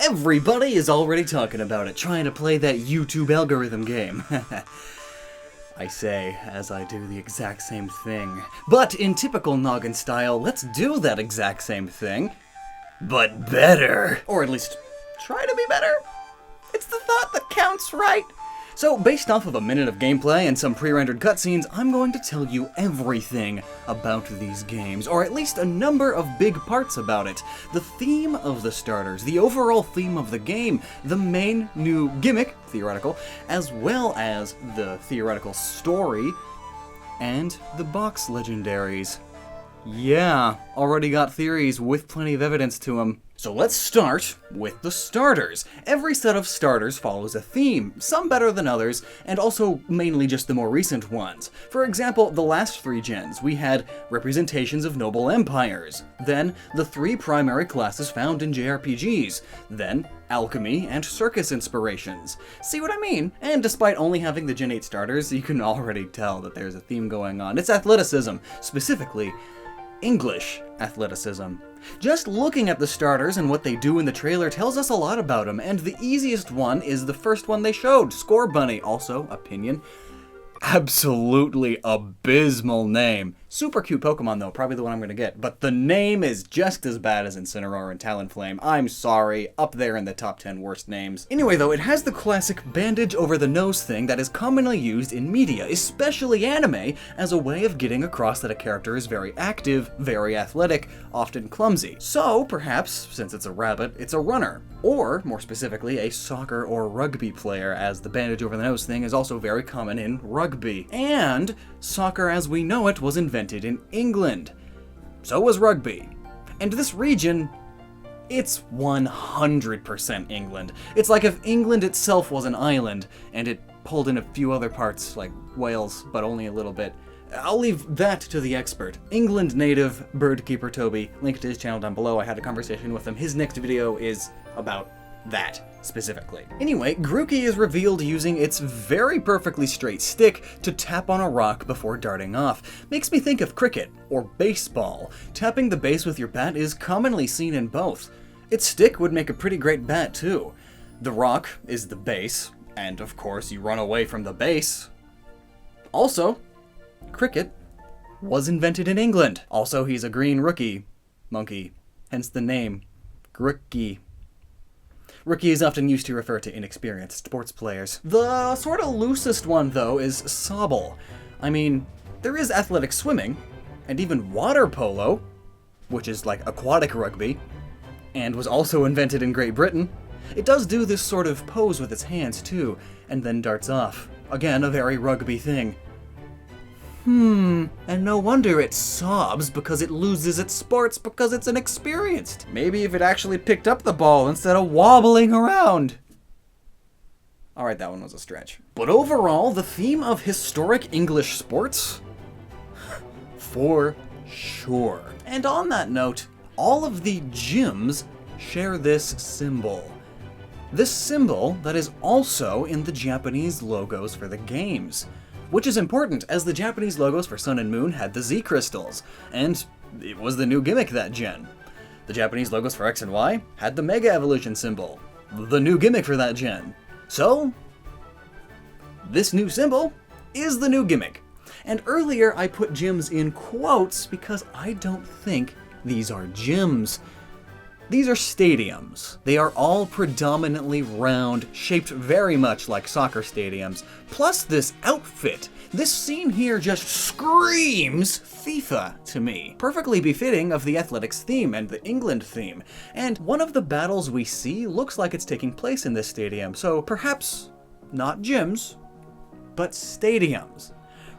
Everybody is already talking about it, trying to play that YouTube algorithm game. I say, as I do the exact same thing. But in typical Gnoggin style, let's do that exact same thing, but better. Or at least, try to be better. It's the thought that counts, right? So, based off of a minute of gameplay and some pre-rendered cutscenes, I'm going to tell you everything about these games, or at least a number of big parts about it. The theme of the starters, the overall theme of the game, the main new gimmick, theoretical, as well as the theoretical story, and the box legendaries. Yeah, already got theories with plenty of evidence to them. So let's start with the starters. Every set of starters follows a theme, some better than others, and also mainly just the more recent ones. For example, the last 3 gens, we had representations of noble empires, then the 3 primary classes found in JRPGs, then alchemy and circus inspirations. See what I mean? And despite only having the Gen 8 starters, you can already tell that there's a theme going on. It's athleticism, specifically English athleticism. Just looking at the starters and what they do in the trailer tells us a lot about them, and the easiest one is the first one they showed, Score Bunny. Also, opinion, absolutely abysmal name. Super cute Pokemon though, probably the one I'm gonna get, but the name is just as bad as Incineroar and Talonflame. I'm sorry, up there in the top 10 worst names. Anyway though, it has the classic bandage over the nose thing that is commonly used in media, especially anime, as a way of getting across that a character is very active, very athletic, often clumsy. So, perhaps, since it's a rabbit, it's a runner. Or, more specifically, a soccer or rugby player, as the bandage over the nose thing is also very common in rugby. And soccer as we know it was invented in England. So was rugby. And this region, it's 100% England. It's like if England itself was an island, and it pulled in a few other parts, like Wales, but only a little bit. I'll leave that to the expert. England native Birdkeeper Toby, link to his channel down below. I had a conversation with him. His next video is about that specifically. Anyway, Grookey is revealed using its very perfectly straight stick to tap on a rock before darting off. Makes me think of cricket or baseball. Tapping the base with your bat is commonly seen in both. Its stick would make a pretty great bat too. The rock is the base, and of course you run away from the base. Also, cricket was invented in England. Also, he's a green rookie monkey, hence the name Grookey. Rookie is often used to refer to inexperienced sports players. The sort of loosest one, though, is Sobble. I mean, there is athletic swimming, and even water polo, which is like aquatic rugby, and was also invented in Great Britain. It does do this sort of pose with its hands, too, and then darts off. Again, a very rugby thing. And no wonder it sobs because it loses its sports because it's inexperienced. Maybe if it actually picked up the ball instead of wobbling around. Alright, that one was a stretch. But overall, the theme of historic English sports? For sure. And on that note, all of the gyms share this symbol. This symbol that is also in the Japanese logos for the games. Which is important, as the Japanese logos for Sun and Moon had the Z crystals, and it was the new gimmick that gen. The Japanese logos for X and Y had the Mega Evolution symbol, the new gimmick for that gen. So, this new symbol is the new gimmick. And earlier I put gyms in quotes because I don't think these are gyms. These are stadiums. They are all predominantly round, shaped very much like soccer stadiums. Plus this outfit. This scene here just screams FIFA to me. Perfectly befitting of the athletics theme and the England theme. And one of the battles we see looks like it's taking place in this stadium, so perhaps not gyms, but stadiums.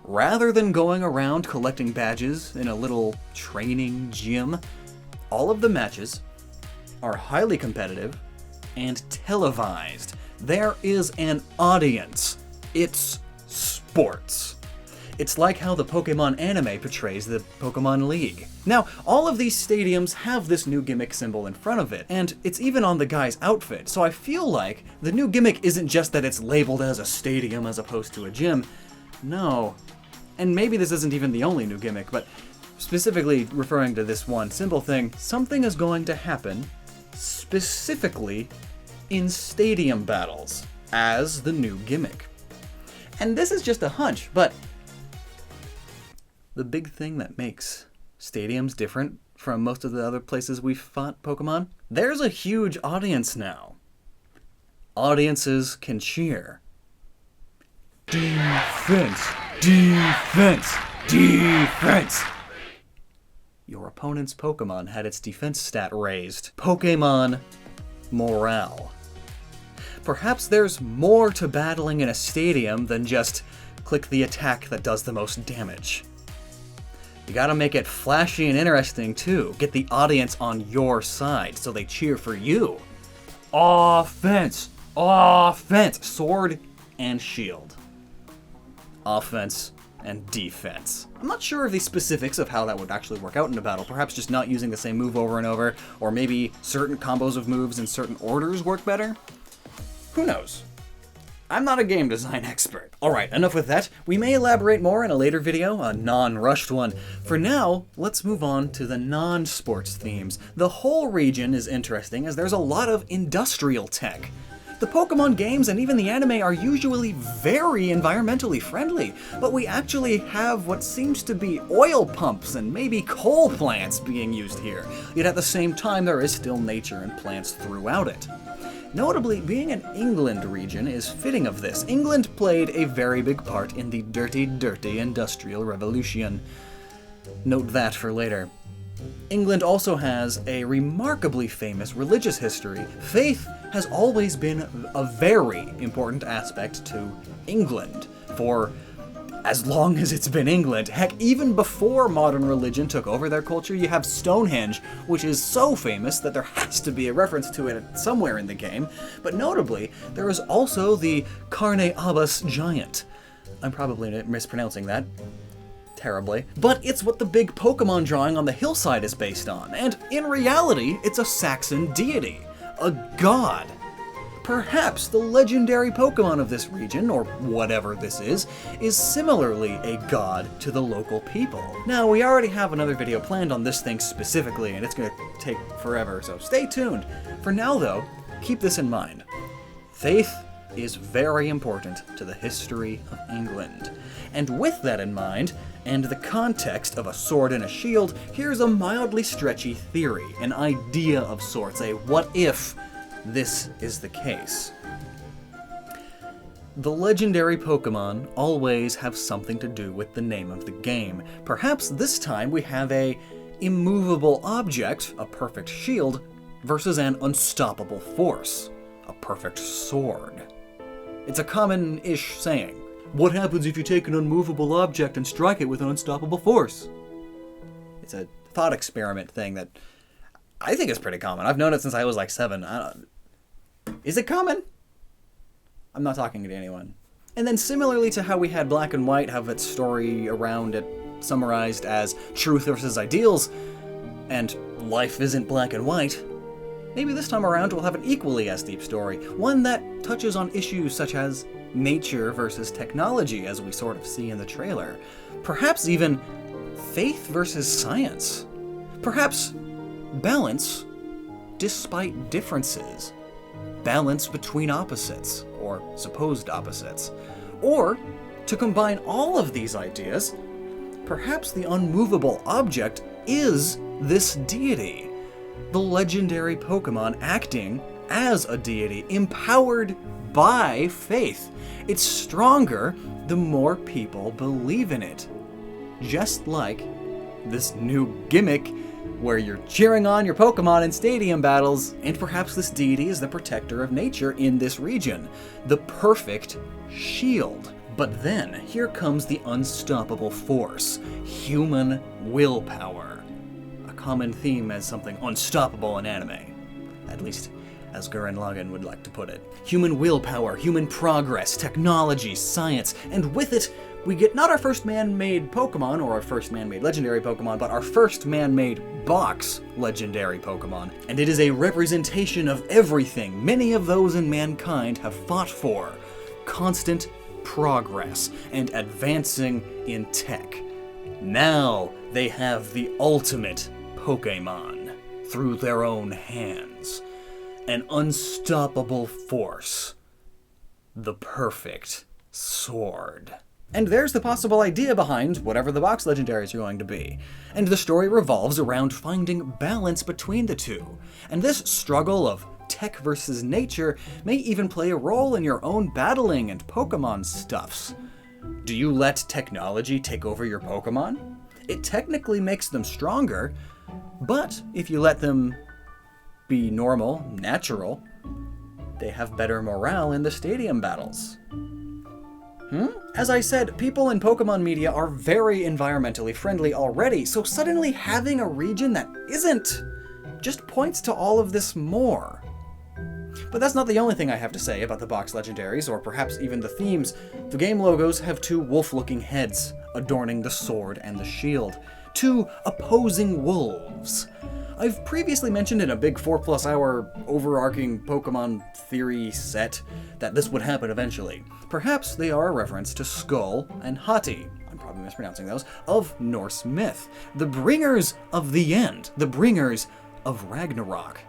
Rather than going around collecting badges in a little training gym, all of the matches are highly competitive and televised. There is an audience. It's sports. It's like how the Pokemon anime portrays the Pokemon League. Now, all of these stadiums have this new gimmick symbol in front of it, and it's even on the guy's outfit, so I feel like the new gimmick isn't just that it's labeled as a stadium as opposed to a gym. No. And maybe this isn't even the only new gimmick, but specifically referring to this one symbol thing, something is going to happen specifically in stadium battles as the new gimmick. And this is just a hunch, but the big thing that makes stadiums different from most of the other places we've fought Pokemon, there's a huge audience now. Audiences can cheer. Defense! Defense! Defense! Your opponent's Pokemon had its defense stat raised. Pokemon morale. Perhaps there's more to battling in a stadium than just click the attack that does the most damage. You gotta make it flashy and interesting too. Get the audience on your side so they cheer for you. Offense! Offense! Sword and shield. Offense and defense. I'm not sure of the specifics of how that would actually work out in a battle. Perhaps just not using the same move over and over, or maybe certain combos of moves in certain orders work better. Who knows? I'm not a game design expert. Alright, enough with that. We may elaborate more in a later video, a non-rushed one. For now, let's move on to the non-sports themes. The whole region is interesting as there's a lot of industrial tech. The Pokemon games and even the anime are usually very environmentally friendly, but we actually have what seems to be oil pumps and maybe coal plants being used here. Yet at the same time, there is still nature and plants throughout it. Notably, being an England region is fitting of this. England played a very big part in the dirty, dirty Industrial Revolution. Note that for later. England also has a remarkably famous religious history. Faith has always been a very important aspect to England for as long as it's been England. Heck, even before modern religion took over their culture, you have Stonehenge, which is so famous that there has to be a reference to it somewhere in the game. But notably, there is also the Carne Abbas giant. I'm probably mispronouncing that terribly, but it's what the big Pokemon drawing on the hillside is based on, and in reality, it's a Saxon deity, a god. Perhaps the legendary Pokemon of this region, or whatever this is similarly a god to the local people. Now, we already have another video planned on this thing specifically, and it's gonna take forever, so stay tuned. For now, though, keep this in mind. Faith is very important to the history of England. And with that in mind, and the context of a sword and a shield, here's a mildly stretchy theory, an idea of sorts, a what if this is the case. The legendary Pokemon always have something to do with the name of the game. Perhaps this time we have a immovable object, a perfect shield, versus an unstoppable force, a perfect sword. It's a common-ish saying. What happens if you take an unmovable object and strike it with an unstoppable force? It's a thought experiment thing that I think is pretty common. I've known it since I was like 7. Is it common? I'm not talking to anyone. And then similarly to how we had Black and White have its story around it summarized as truth versus ideals, and life isn't black and white, maybe this time around we'll have an equally as deep story, one that touches on issues such as nature versus technology, as we sort of see in the trailer. Perhaps even faith versus science. Perhaps balance despite differences. Balance between opposites, or supposed opposites. Or, to combine all of these ideas, perhaps the unmovable object is this deity. The legendary Pokemon acting as a deity, empowered by faith. It's stronger the more people believe in it. Just like this new gimmick where you're cheering on your Pokemon in stadium battles, and perhaps this deity is the protector of nature in this region, the perfect shield. But then, here comes the unstoppable force, human willpower. A common theme as something unstoppable in anime. At least, as Gurren Lagann would like to put it. Human willpower, human progress, technology, science, and with it, we get not our first man-made Pokemon, or our first man-made legendary Pokemon, but our first man-made box legendary Pokemon. And it is a representation of everything many of those in mankind have fought for. Constant progress and advancing in tech. Now they have the ultimate Pokemon through their own hands. an unstoppable force. The perfect sword. And there's the possible idea behind whatever the box legendaries are going to be. And the story revolves around finding balance between the two. And this struggle of tech versus nature may even play a role in your own battling and Pokemon stuffs. Do you let technology take over your Pokemon? It technically makes them stronger, but if you let them be normal, natural, they have better morale in the stadium battles. As I said, people in Pokemon media are very environmentally friendly already, so suddenly having a region that isn't just points to all of this more. But that's not the only thing I have to say about the box legendaries, or perhaps even the themes. The game logos have two wolf-looking heads adorning the sword and the shield. Two opposing wolves. I've previously mentioned in a big 4+ hour overarching Pokemon theory set that this would happen eventually. Perhaps they are a reference to Skull and Hati, I'm probably mispronouncing those, of Norse myth. The bringers of the end. The bringers of Ragnarok.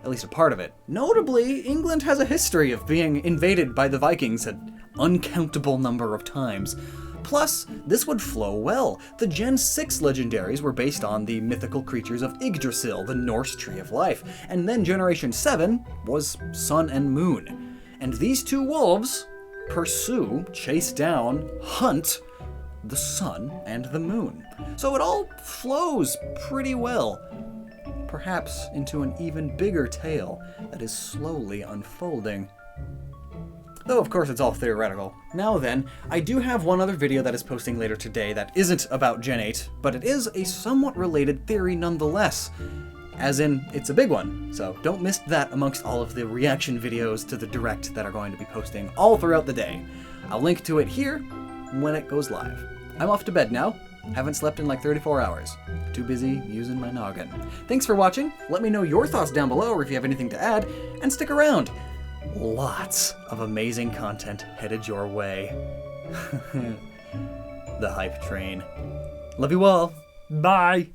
At least a part of it. Notably, England has a history of being invaded by the Vikings an uncountable number of times. Plus, this would flow well. The Gen 6 legendaries were based on the mythical creatures of Yggdrasil, the Norse Tree of Life, and then Generation 7 was Sun and Moon. And these two wolves pursue, chase down, hunt the Sun and the Moon. So it all flows pretty well. Perhaps into an even bigger tale that is slowly unfolding. Though of course it's all theoretical. Now then, I do have one other video that is posting later today that isn't about Gen 8, but it is a somewhat related theory nonetheless. As in, it's a big one, so don't miss that amongst all of the reaction videos to the Direct that are going to be posting all throughout the day. I'll link to it here when it goes live. I'm off to bed now. Haven't slept in like 34 hours. Too busy using my noggin. Thanks for watching. Let me know your thoughts down below or if you have anything to add, and stick around. Lots of amazing content headed your way. The hype train. Love you all. Bye.